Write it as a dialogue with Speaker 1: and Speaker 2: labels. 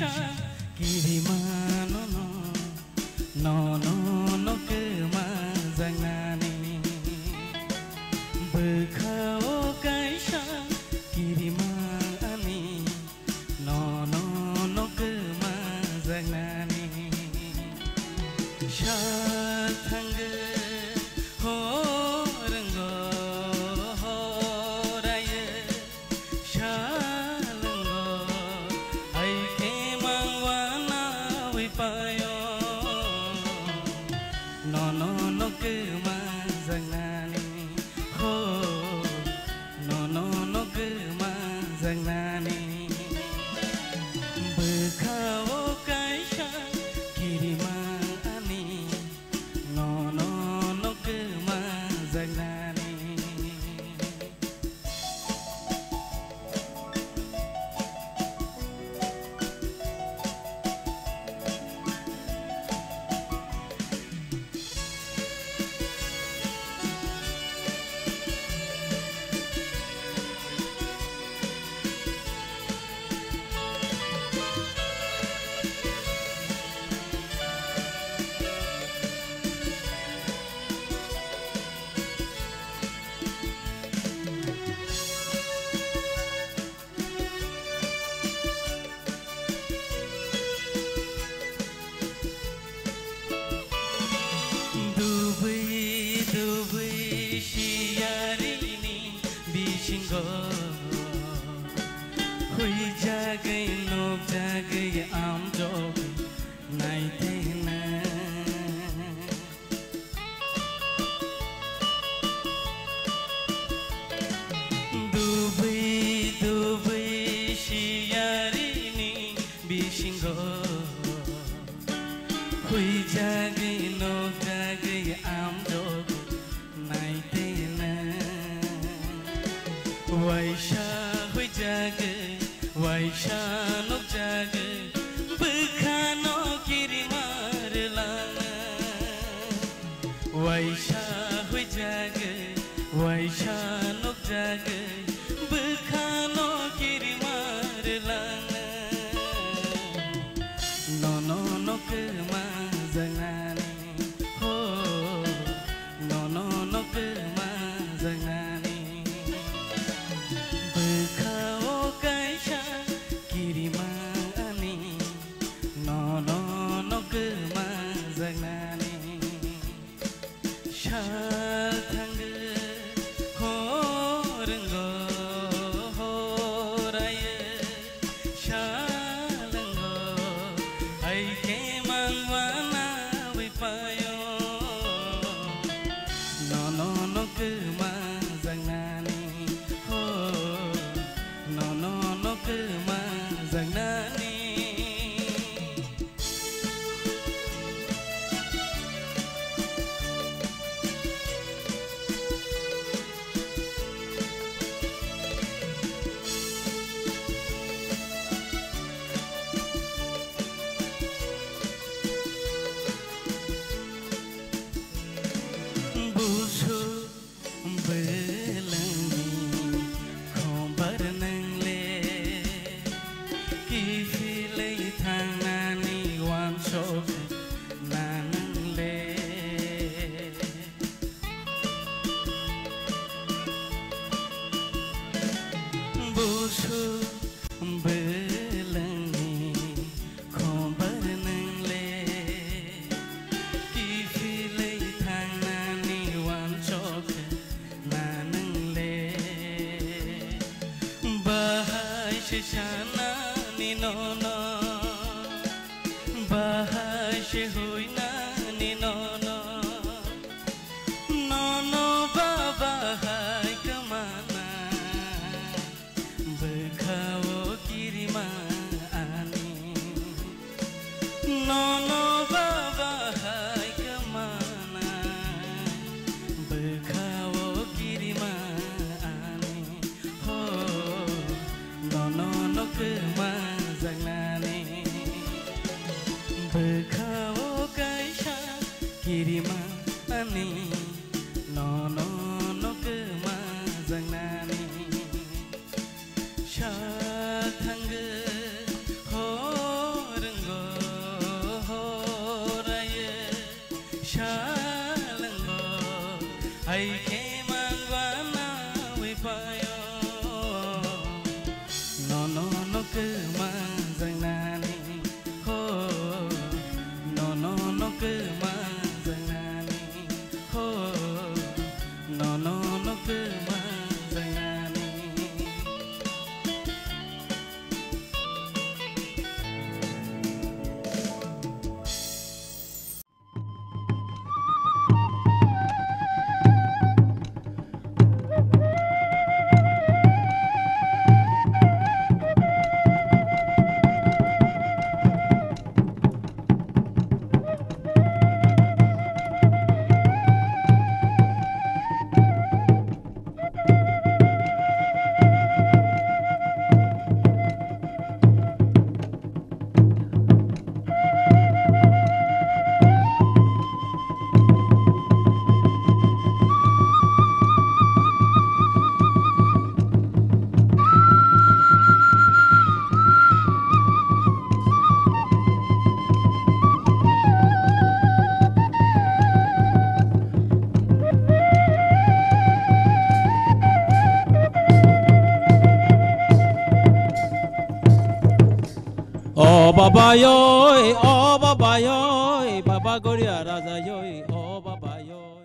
Speaker 1: kaisa kirimano no kema jangnani bekhao kaisa kirimani no kema jangnani shathangge ho renggo ho raye shalenggo ai ke mangwana wipayo no kema jangnani ho no kema jangnani bekhao kaisa kirimani no kema jangnani Dubai siarini bisinggo hui jagai nob jagai am job nai tena Dubai siarini bisinggo hui jagai nob jagai am job nai tena waisha hui jagai waisha nok jagai bekhano kirimar lana waisha hui jagai waisha nok jagai bekhano kirimar lana no kema jangnani ho no kema jangnani bekhao kaisa kirimani no kema jangnani shathangge ho renggo ho raye shalenggo ai ke mangwana wipayo no kema jangnani ho no kema jangnani busu belangi khombar nangle kifilei thangnani wan sok nangle busu belangi khombar nangle kifilei thangnani wan sok nangle bahai shana ni no bahai she hoina ni no baba hai kamana bekhao kirimani no baba hai kamana bekhao kirimani ho no kema jangnani bekhao kaisa kirimani no kema jangnani shathangge ho hai ke mangwana we payo no no no ke manjang nani ho no no no ke manjang nani ho no no no ke manjang nani
Speaker 2: Oh Baba yo, Baba Goria Raza yo, oh Baba yo.